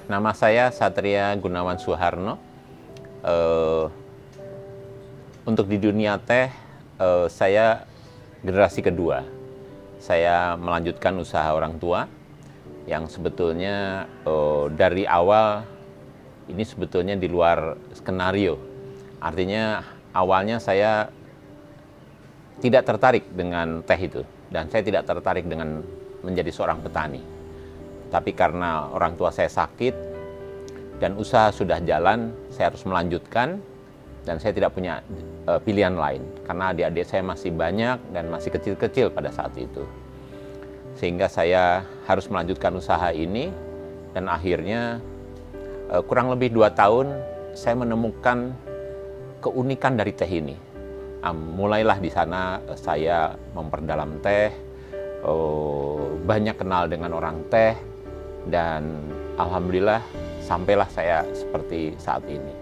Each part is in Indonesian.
Nama saya Satria Gunawan Suharno. Untuk di dunia teh, saya generasi kedua. Saya melanjutkan usaha orang tua yang sebetulnya dari awal ini sebetulnya di luar skenario. Artinya awalnya saya tidak tertarik dengan teh itu, dan saya tidak tertarik dengan menjadi seorang petani. Tapi karena orang tua saya sakit dan usaha sudah jalan, saya harus melanjutkan dan saya tidak punya pilihan lain karena adik-adik saya masih banyak dan masih kecil-kecil pada saat itu. Sehingga saya harus melanjutkan usaha ini dan akhirnya kurang lebih 2 tahun saya menemukan keunikan dari teh ini. Mulailah di sana saya memperdalam teh, banyak kenal dengan orang teh, dan alhamdulillah sampailah saya seperti saat ini.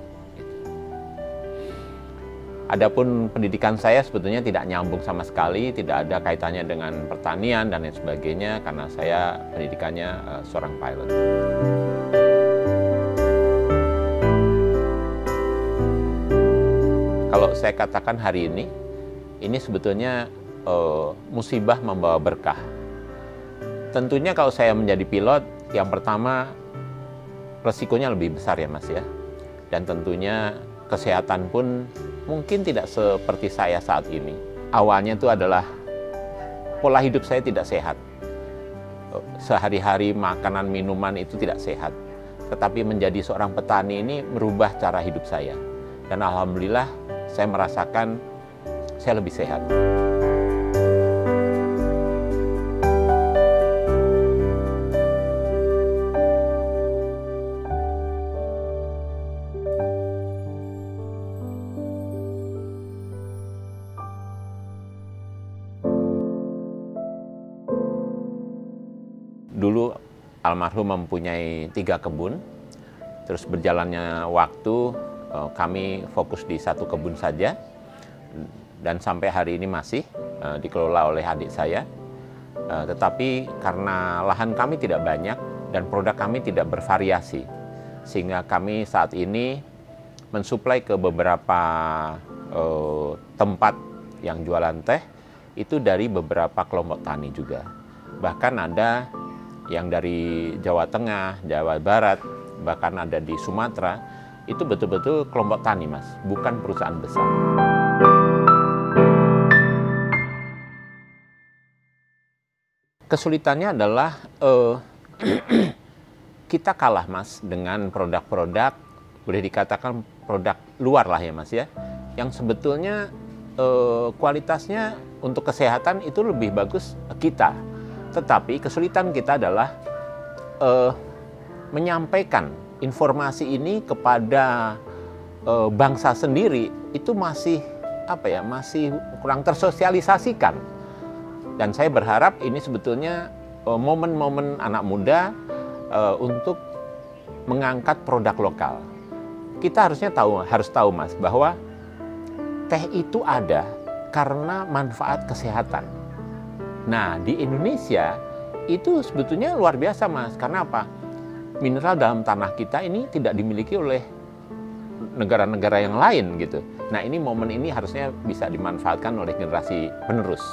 Adapun pendidikan saya sebetulnya tidak nyambung sama sekali, tidak ada kaitannya dengan pertanian dan lain sebagainya, karena saya pendidikannya seorang pilot. Kalau saya katakan hari ini sebetulnya musibah membawa berkah. Tentunya kalau saya menjadi pilot, yang pertama resikonya lebih besar ya Mas ya. Dan tentunya kesehatan pun mungkin tidak seperti saya saat ini. Awalnya itu adalah pola hidup saya tidak sehat. Sehari-hari makanan minuman itu tidak sehat. Tetapi menjadi seorang petani ini merubah cara hidup saya. Dan alhamdulillah saya merasakan saya lebih sehat. Dulu almarhum mempunyai 3 kebun, terus berjalannya waktu kami fokus di 1 kebun saja, dan sampai hari ini masih dikelola oleh adik saya. Tetapi karena lahan kami tidak banyak dan produk kami tidak bervariasi, sehingga kami saat ini mensuplai ke beberapa tempat yang jualan teh, itu dari beberapa kelompok tani juga. Bahkan ada yang dari Jawa Tengah, Jawa Barat, bahkan ada di Sumatera, itu betul-betul kelompok tani, Mas, bukan perusahaan besar. Kesulitannya adalah kita kalah, Mas, dengan produk-produk, boleh dikatakan produk luar lah ya, Mas ya, yang sebetulnya kualitasnya untuk kesehatan itu lebih bagus kita. Tetapi kesulitan kita adalah menyampaikan informasi ini kepada bangsa sendiri itu masih masih kurang tersosialisasikan. Dan saya berharap ini sebetulnya momen-momen anak muda untuk mengangkat produk lokal. Kita harus tahu Mas, bahwa teh itu ada karena manfaat kesehatan. Nah, di Indonesia itu sebetulnya luar biasa, Mas. Karena apa? Mineral dalam tanah kita ini tidak dimiliki oleh negara-negara yang lain gitu. Nah, ini momen ini harusnya bisa dimanfaatkan oleh generasi penerus.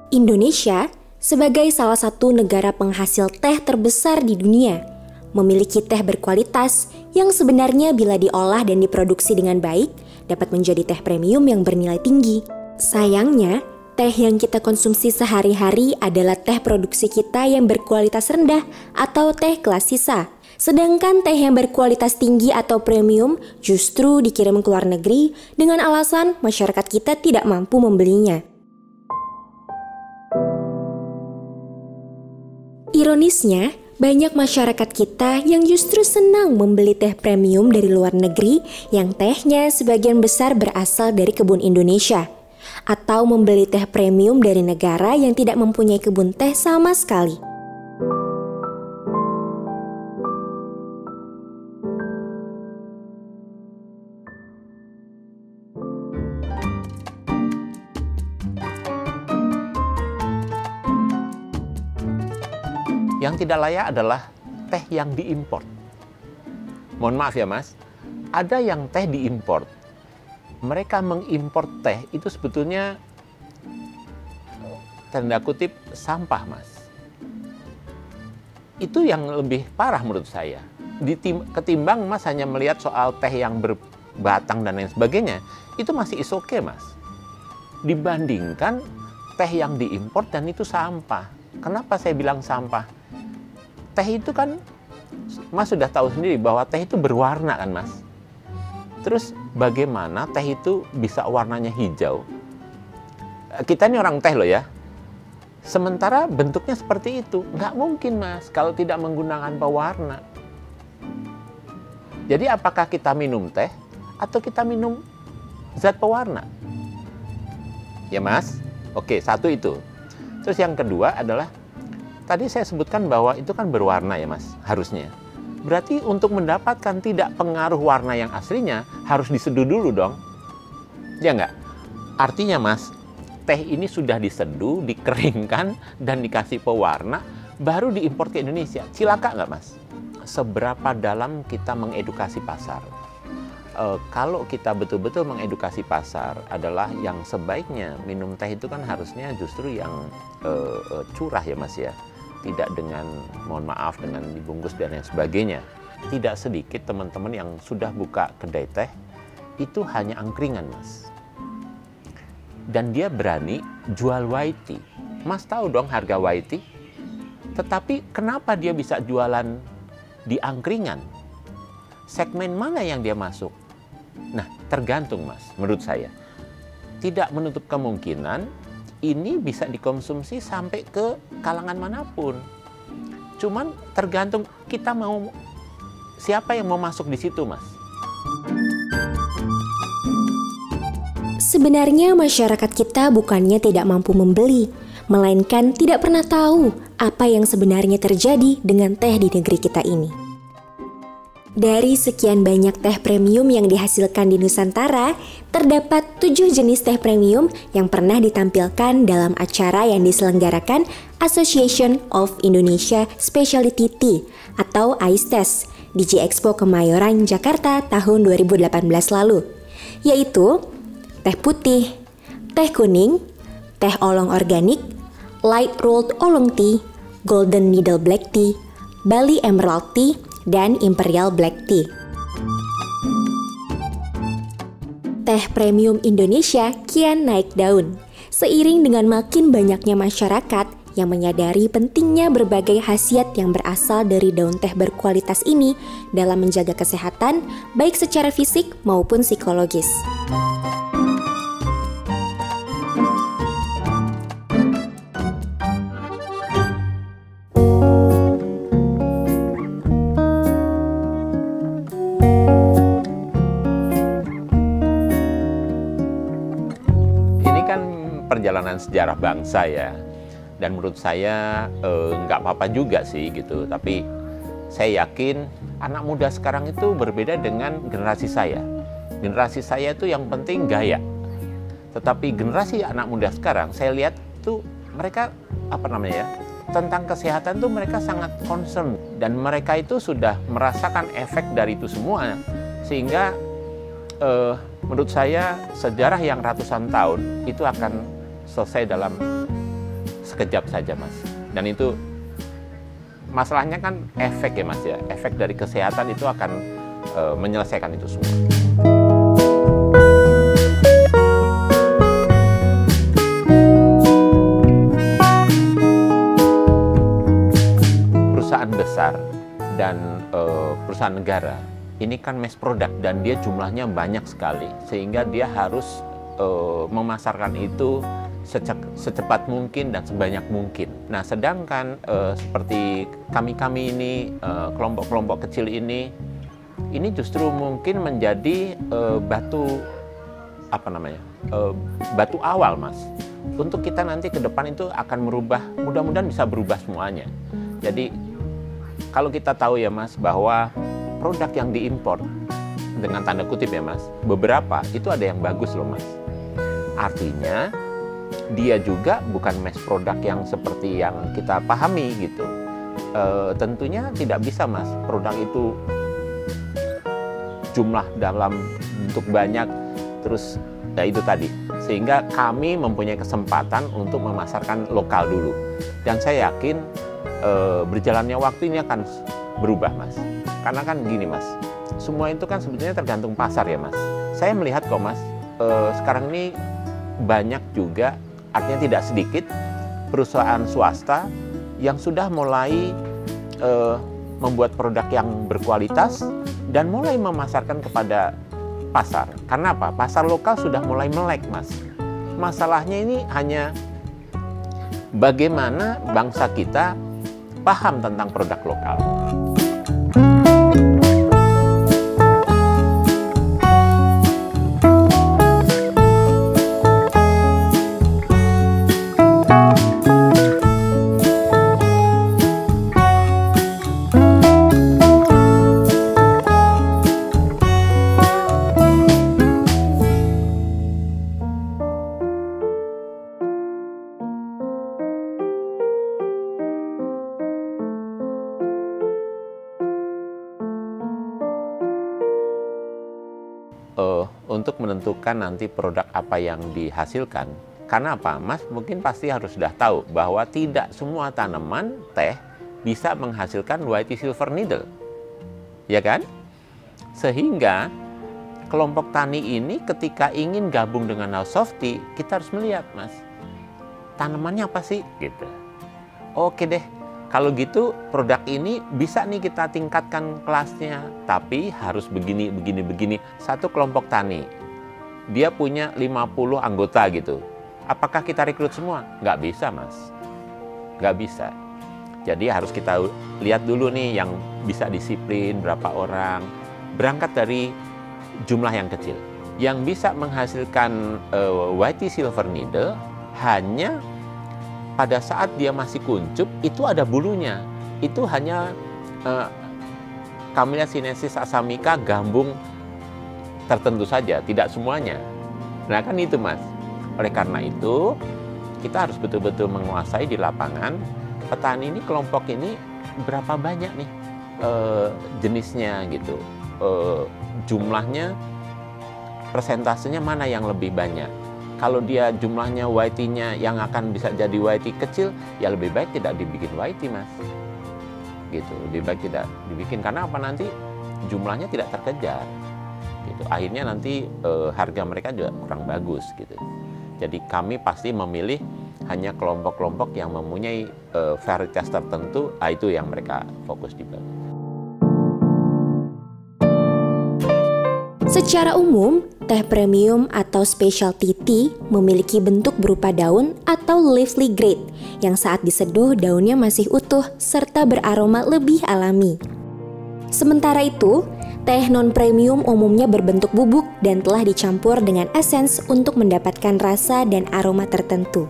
Indonesia sebagai salah satu negara penghasil teh terbesar di dunia, memiliki teh berkualitas yang sebenarnya bila diolah dan diproduksi dengan baik dapat menjadi teh premium yang bernilai tinggi. Sayangnya, teh yang kita konsumsi sehari-hari adalah teh produksi kita yang berkualitas rendah atau teh kelas sisa. Sedangkan teh yang berkualitas tinggi atau premium justru dikirim ke luar negeri dengan alasan masyarakat kita tidak mampu membelinya. Ironisnya, banyak masyarakat kita yang justru senang membeli teh premium dari luar negeri yang tehnya sebagian besar berasal dari kebun Indonesia, atau membeli teh premium dari negara yang tidak mempunyai kebun teh sama sekali. Yang tidak layak adalah teh yang diimpor. Mohon maaf ya Mas, ada yang teh diimpor. Mereka mengimpor teh itu sebetulnya tanda kutip sampah Mas. Itu yang lebih parah menurut saya. Ketimbang Mas hanya melihat soal teh yang berbatang dan lain sebagainya, itu masih is okay Mas. Dibandingkan teh yang diimpor dan itu sampah. Kenapa saya bilang sampah? Teh itu kan, Mas sudah tahu sendiri bahwa teh itu berwarna kan Mas. Terus bagaimana teh itu bisa warnanya hijau? Kita ini orang teh loh ya. Sementara bentuknya seperti itu. Nggak mungkin Mas kalau tidak menggunakan pewarna. Jadi apakah kita minum teh atau kita minum zat pewarna? Ya Mas? Oke, satu itu. Terus yang kedua adalah tadi saya sebutkan bahwa itu kan berwarna ya Mas, harusnya. Berarti untuk mendapatkan tidak pengaruh warna yang aslinya, harus diseduh dulu dong. Ya nggak? Artinya Mas, teh ini sudah diseduh, dikeringkan, dan dikasih pewarna, baru diimpor ke Indonesia. Cilaka nggak Mas? Seberapa dalam kita mengedukasi pasar? Kalau kita betul-betul mengedukasi pasar adalah yang sebaiknya minum teh itu kan harusnya justru yang curah ya Mas ya. Tidak dengan, mohon maaf, dengan dibungkus dan lain sebagainya. Tidak sedikit teman-teman yang sudah buka kedai teh, itu hanya angkringan Mas. Dan dia berani jual white tea. Mas tahu dong harga white tea? Tetapi kenapa dia bisa jualan di angkringan? Segmen mana yang dia masuk? Nah, tergantung Mas, menurut saya. Tidak menutup kemungkinan ini bisa dikonsumsi sampai ke kalangan manapun. Cuman tergantung kita mau, siapa yang mau masuk di situ Mas. Sebenarnya masyarakat kita bukannya tidak mampu membeli, melainkan tidak pernah tahu apa yang sebenarnya terjadi dengan teh di negeri kita ini. Dari sekian banyak teh premium yang dihasilkan di Nusantara, terdapat 7 jenis teh premium yang pernah ditampilkan dalam acara yang diselenggarakan Association of Indonesia Specialty Tea atau AISTES di J-Expo Kemayoran, Jakarta tahun 2018 lalu, yaitu teh putih, teh kuning, teh oolong organik, light rolled oolong tea, golden needle black tea, Bali emerald tea, dan Imperial Black Tea. Teh premium Indonesia kian naik daun. Seiring dengan makin banyaknya masyarakat yang menyadari pentingnya berbagai khasiat yang berasal dari daun teh berkualitas ini dalam menjaga kesehatan, baik secara fisik maupun psikologis. Perjalanan sejarah bangsa ya, dan menurut saya nggak apa-apa juga sih gitu, tapi saya yakin anak muda sekarang itu berbeda dengan generasi saya. Generasi saya itu yang penting gaya, tetapi generasi anak muda sekarang saya lihat tuh mereka tentang kesehatan tuh mereka sangat concern, dan mereka itu sudah merasakan efek dari itu semua, sehingga menurut saya sejarah yang ratusan tahun itu akan selesai dalam sekejap saja Mas. Dan itu masalahnya kan efek ya Mas ya, efek dari kesehatan itu akan menyelesaikan itu semua. Perusahaan besar dan perusahaan negara ini kan mass product dan dia jumlahnya banyak sekali, sehingga dia harus memasarkan itu secepat mungkin dan sebanyak mungkin. Nah, sedangkan seperti kami ini, kelompok-kelompok kecil ini justru mungkin menjadi batu awal Mas. Untuk kita nanti ke depan itu akan merubah, mudah-mudahan bisa berubah semuanya. Jadi kalau kita tahu ya Mas bahwa produk yang diimpor dengan tanda kutip ya Mas, beberapa itu ada yang bagus loh Mas. Artinya dia juga bukan mass product yang seperti yang kita pahami gitu. tentunya tidak bisa Mas, produk itu jumlah dalam bentuk banyak, terus ya itu tadi. Sehingga kami mempunyai kesempatan untuk memasarkan lokal dulu. Dan saya yakin berjalannya waktu ini akan berubah Mas. Karena kan gini Mas, semua itu kan sebetulnya tergantung pasar ya Mas. Saya melihat kok Mas, sekarang ini banyak juga, artinya tidak sedikit, perusahaan swasta yang sudah mulai membuat produk yang berkualitas dan mulai memasarkan kepada pasar. Karena apa? Pasar lokal sudah mulai melek Mas. Masalahnya ini hanya bagaimana bangsa kita paham tentang produk lokal. Untuk menentukan nanti produk apa yang dihasilkan. Karena apa? Mas mungkin pasti harus sudah tahu bahwa tidak semua tanaman teh bisa menghasilkan whitey silver needle. Ya kan? Sehingga kelompok tani ini ketika ingin gabung dengan House of Tea, kita harus melihat Mas, tanamannya apa sih? Gitu. Oke deh. Kalau gitu produk ini bisa nih kita tingkatkan kelasnya, tapi harus begini, begini, begini. Satu kelompok tani, dia punya 50 anggota gitu. Apakah kita rekrut semua? Nggak bisa Mas, nggak bisa. Jadi harus kita lihat dulu nih yang bisa disiplin, berapa orang. Berangkat dari jumlah yang kecil. Yang bisa menghasilkan whitey silver needle hanya pada saat dia masih kuncup, itu ada bulunya. Itu hanya Camellia sinensis assamica gambung tertentu saja, tidak semuanya. Nah kan itu Mas. Oleh karena itu, kita harus betul-betul menguasai di lapangan, petani ini, kelompok ini berapa banyak nih jenisnya gitu. Jumlahnya, persentasenya mana yang lebih banyak. Kalau dia jumlahnya whitey-nya yang akan bisa jadi whitey kecil, ya lebih baik tidak dibikin whitey Mas. Gitu, lebih baik tidak dibikin. Karena apa? Nanti jumlahnya tidak terkejar. Gitu. Akhirnya nanti harga mereka juga kurang bagus gitu. Jadi kami pasti memilih hanya kelompok-kelompok yang mempunyai varietas tertentu, itu yang mereka fokus di bawah. Secara umum, teh premium atau specialty tea memiliki bentuk berupa daun atau leafy grade yang saat diseduh daunnya masih utuh serta beraroma lebih alami. Sementara itu, teh non-premium umumnya berbentuk bubuk dan telah dicampur dengan esens untuk mendapatkan rasa dan aroma tertentu.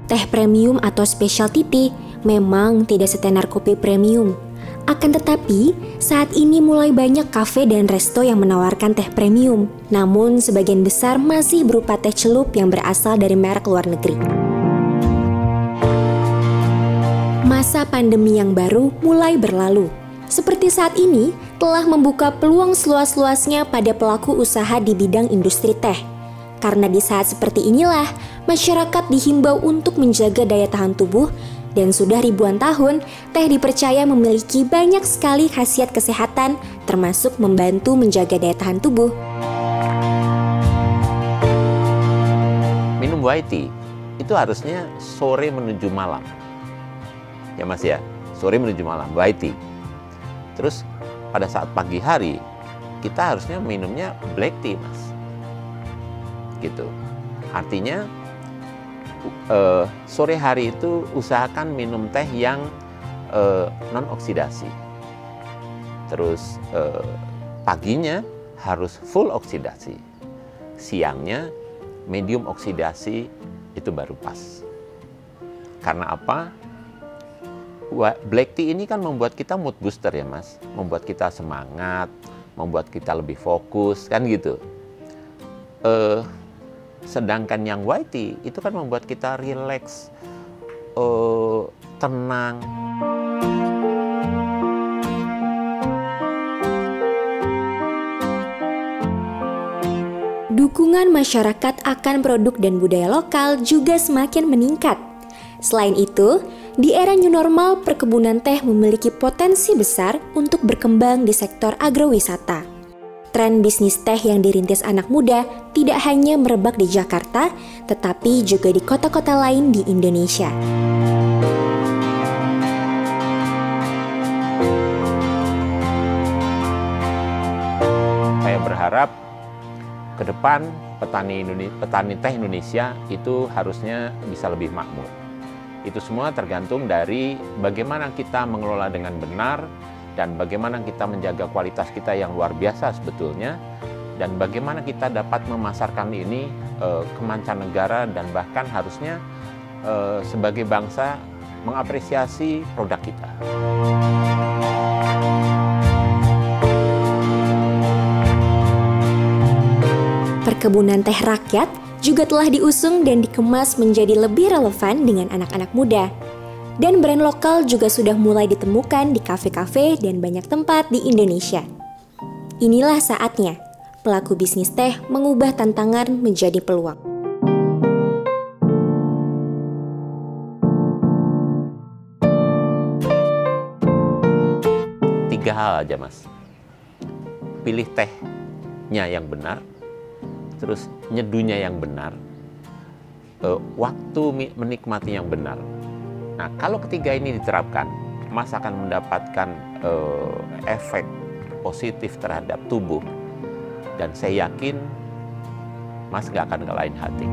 Teh premium atau specialty tea memang tidak setenar kopi premium. Akan tetapi, saat ini mulai banyak kafe dan resto yang menawarkan teh premium. Namun, sebagian besar masih berupa teh celup yang berasal dari merek luar negeri. Masa pandemi yang baru mulai berlalu. Seperti saat ini, telah membuka peluang seluas-luasnya pada pelaku usaha di bidang industri teh. Karena di saat seperti inilah, masyarakat dihimbau untuk menjaga daya tahan tubuh. Dan sudah ribuan tahun, teh dipercaya memiliki banyak sekali khasiat kesehatan, termasuk membantu menjaga daya tahan tubuh. Minum whitey itu harusnya sore menuju malam. Ya Mas ya, sore menuju malam, whitey. Terus pada saat pagi hari, kita harusnya minumnya black tea Mas. Gitu. Artinya, sore hari itu usahakan minum teh yang non oksidasi. Terus paginya harus full oksidasi. Siangnya medium oksidasi, itu baru pas. Karena apa? Black tea ini kan membuat kita mood booster ya Mas. Membuat kita semangat, membuat kita lebih fokus, kan gitu. Sedangkan yang whitey itu kan membuat kita rileks, tenang. Dukungan masyarakat akan produk dan budaya lokal juga semakin meningkat. Selain itu, di era new normal, perkebunan teh memiliki potensi besar untuk berkembang di sektor agrowisata. Tren bisnis teh yang dirintis anak muda tidak hanya merebak di Jakarta, tetapi juga di kota-kota lain di Indonesia. Saya berharap ke depan petani teh Indonesia itu harusnya bisa lebih makmur. Itu semua tergantung dari bagaimana kita mengelola dengan benar dan bagaimana kita menjaga kualitas kita yang luar biasa sebetulnya, dan bagaimana kita dapat memasarkan ini ke mancanegara, dan bahkan harusnya sebagai bangsa mengapresiasi produk kita. Perkebunan teh rakyat juga telah diusung dan dikemas menjadi lebih relevan dengan anak-anak muda. Dan brand lokal juga sudah mulai ditemukan di kafe-kafe dan banyak tempat di Indonesia. Inilah saatnya pelaku bisnis teh mengubah tantangan menjadi peluang. Tiga hal aja, Mas. Pilih tehnya yang benar, terus nyeduhnya yang benar, waktu menikmati yang benar. Nah, kalau ketiga ini diterapkan, Mas akan mendapatkan efek positif terhadap tubuh, dan saya yakin Mas gak akan ngelain hati.